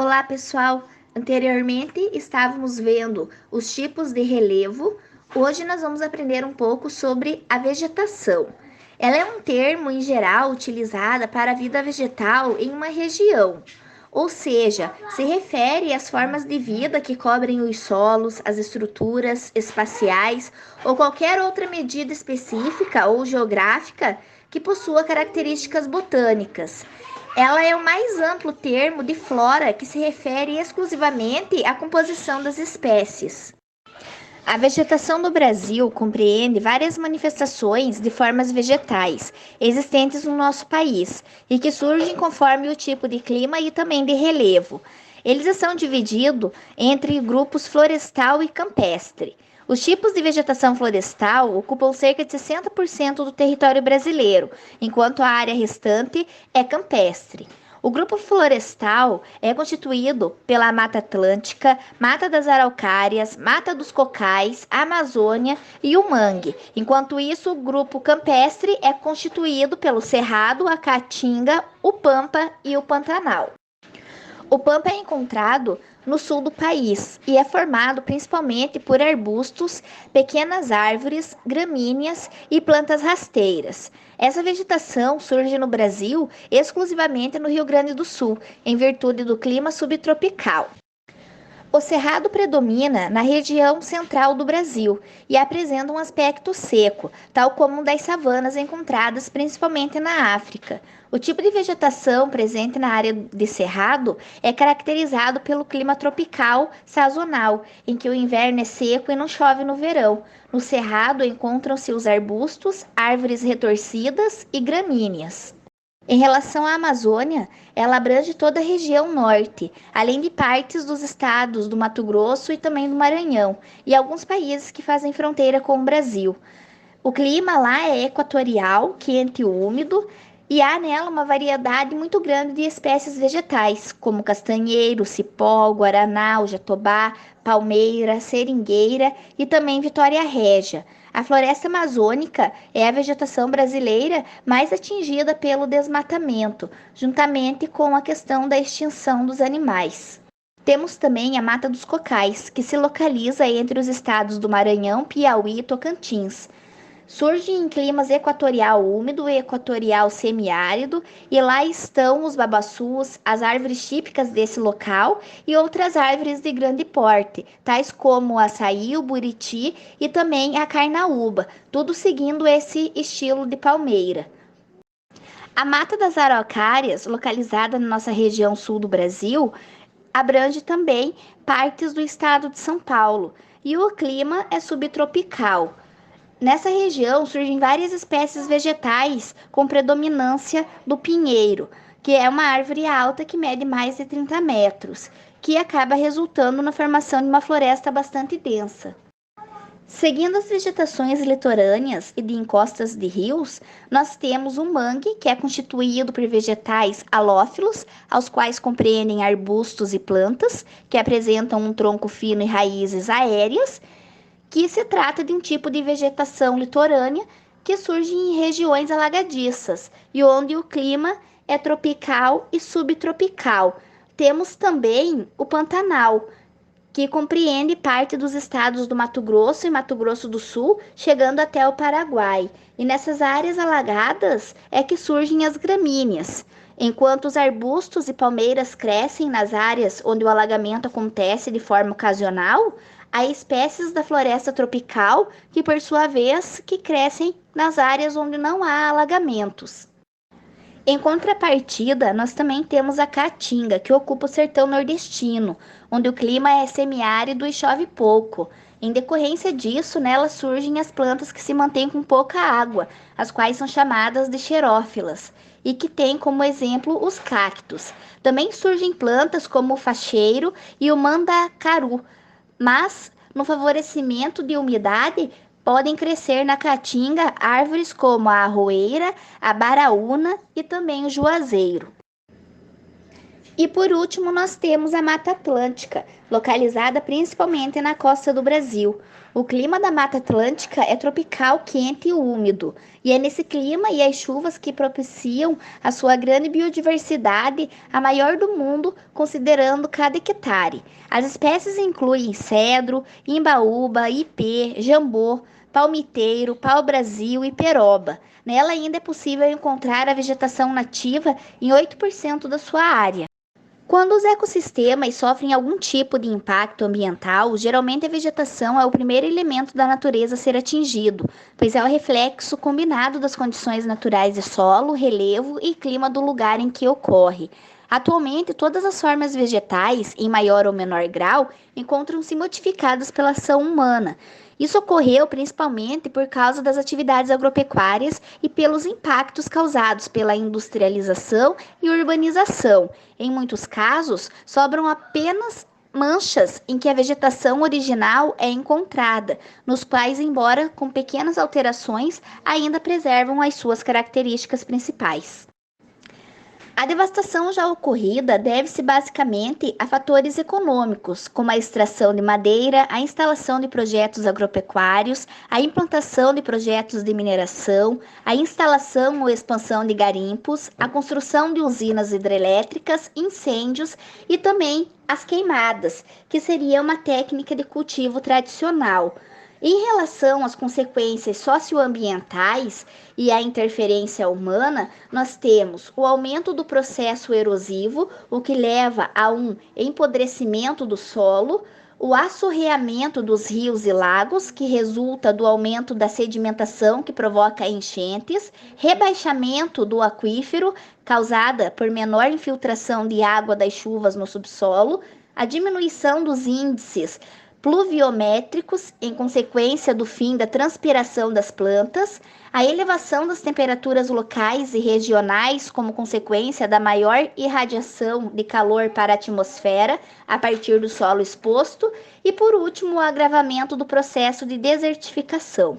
Olá, pessoal! Anteriormente estávamos vendo os tipos de relevo. Hoje nós vamos aprender um pouco sobre a vegetação. Ela é um termo em geral utilizada para a vida vegetal em uma região, ou seja, se refere às formas de vida que cobrem os solos, as estruturas espaciais ou qualquer outra medida específica ou geográfica que possua características botânicas. Ela é o mais amplo termo de flora que se refere exclusivamente à composição das espécies. A vegetação do Brasil compreende várias manifestações de formas vegetais existentes no nosso país e que surgem conforme o tipo de clima e também de relevo. Eles são divididos entre grupos florestal e campestre. Os tipos de vegetação florestal ocupam cerca de 60% do território brasileiro, enquanto a área restante é campestre. O grupo florestal é constituído pela Mata Atlântica, Mata das Araucárias, Mata dos Cocais, Amazônia e o Mangue. Enquanto isso, o grupo campestre é constituído pelo Cerrado, a Caatinga, o Pampa e o Pantanal. O pampa é encontrado no sul do país e é formado principalmente por arbustos, pequenas árvores, gramíneas e plantas rasteiras. Essa vegetação surge no Brasil exclusivamente no Rio Grande do Sul, em virtude do clima subtropical. O cerrado predomina na região central do Brasil e apresenta um aspecto seco, tal como o das savanas encontradas principalmente na África. O tipo de vegetação presente na área de cerrado é caracterizado pelo clima tropical sazonal, em que o inverno é seco e não chove no verão. No cerrado encontram-se os arbustos, árvores retorcidas e gramíneas. Em relação à Amazônia, ela abrange toda a região norte, além de partes dos estados do Mato Grosso e também do Maranhão, e alguns países que fazem fronteira com o Brasil. O clima lá é equatorial, quente e úmido, e há nela uma variedade muito grande de espécies vegetais, como castanheiro, cipó, guaraná, jatobá, palmeira, seringueira e também vitória régia. A floresta amazônica é a vegetação brasileira mais atingida pelo desmatamento, juntamente com a questão da extinção dos animais. Temos também a Mata dos Cocais, que se localiza entre os estados do Maranhão, Piauí e Tocantins. Surge em climas equatorial úmido e equatorial semiárido, e lá estão os babaçus, as árvores típicas desse local e outras árvores de grande porte, tais como o açaí, o buriti e também a carnaúba, tudo seguindo esse estilo de palmeira. A Mata das Araucárias, localizada na nossa região sul do Brasil, abrange também partes do estado de São Paulo, e o clima é subtropical. Nessa região surgem várias espécies vegetais com predominância do pinheiro, que é uma árvore alta que mede mais de 30 metros, que acaba resultando na formação de uma floresta bastante densa. Seguindo as vegetações litorâneas e de encostas de rios, nós temos o mangue, que é constituído por vegetais halófilos, aos quais compreendem arbustos e plantas, que apresentam um tronco fino e raízes aéreas, que se trata de um tipo de vegetação litorânea que surge em regiões alagadiças e onde o clima é tropical e subtropical. Temos também o Pantanal, que compreende parte dos estados do Mato Grosso e Mato Grosso do Sul, chegando até o Paraguai. E nessas áreas alagadas é que surgem as gramíneas. Enquanto os arbustos e palmeiras crescem nas áreas onde o alagamento acontece de forma ocasional, há espécies da floresta tropical que, por sua vez, que crescem nas áreas onde não há alagamentos. Em contrapartida, nós também temos a caatinga, que ocupa o sertão nordestino, onde o clima é semiárido e chove pouco. Em decorrência disso, nela surgem as plantas que se mantêm com pouca água, as quais são chamadas de xerófilas, e que têm como exemplo os cactos. Também surgem plantas como o facheiro e o mandacaru, mas no favorecimento de umidade podem crescer na caatinga árvores como a arroeira, a baraúna e também o juazeiro. E por último, nós temos a Mata Atlântica, localizada principalmente na costa do Brasil. O clima da Mata Atlântica é tropical, quente e úmido, e é nesse clima e as chuvas que propiciam a sua grande biodiversidade, a maior do mundo, considerando cada hectare. As espécies incluem cedro, imbaúba, ipê, jambô, palmiteiro, pau-brasil e peroba. Nela ainda é possível encontrar a vegetação nativa em 8% da sua área. Quando os ecossistemas sofrem algum tipo de impacto ambiental, geralmente a vegetação é o primeiro elemento da natureza a ser atingido, pois é o reflexo combinado das condições naturais de solo, relevo e clima do lugar em que ocorre. Atualmente, todas as formas vegetais, em maior ou menor grau, encontram-se modificadas pela ação humana. Isso ocorreu principalmente por causa das atividades agropecuárias e pelos impactos causados pela industrialização e urbanização. Em muitos casos, sobram apenas manchas em que a vegetação original é encontrada, nos quais, embora com pequenas alterações, ainda preservam as suas características principais. A devastação já ocorrida deve-se basicamente a fatores econômicos, como a extração de madeira, a instalação de projetos agropecuários, a implantação de projetos de mineração, a instalação ou expansão de garimpos, a construção de usinas hidrelétricas, incêndios e também as queimadas, que seria uma técnica de cultivo tradicional. Em relação às consequências socioambientais e à interferência humana, nós temos o aumento do processo erosivo, o que leva a um empodrecimento do solo, o assorreamento dos rios e lagos, que resulta do aumento da sedimentação que provoca enchentes, rebaixamento do aquífero, causada por menor infiltração de água das chuvas no subsolo, a diminuição dos índices pluviométricos em consequência do fim da transpiração das plantas, a elevação das temperaturas locais e regionais como consequência da maior irradiação de calor para a atmosfera a partir do solo exposto e, por último, o agravamento do processo de desertificação.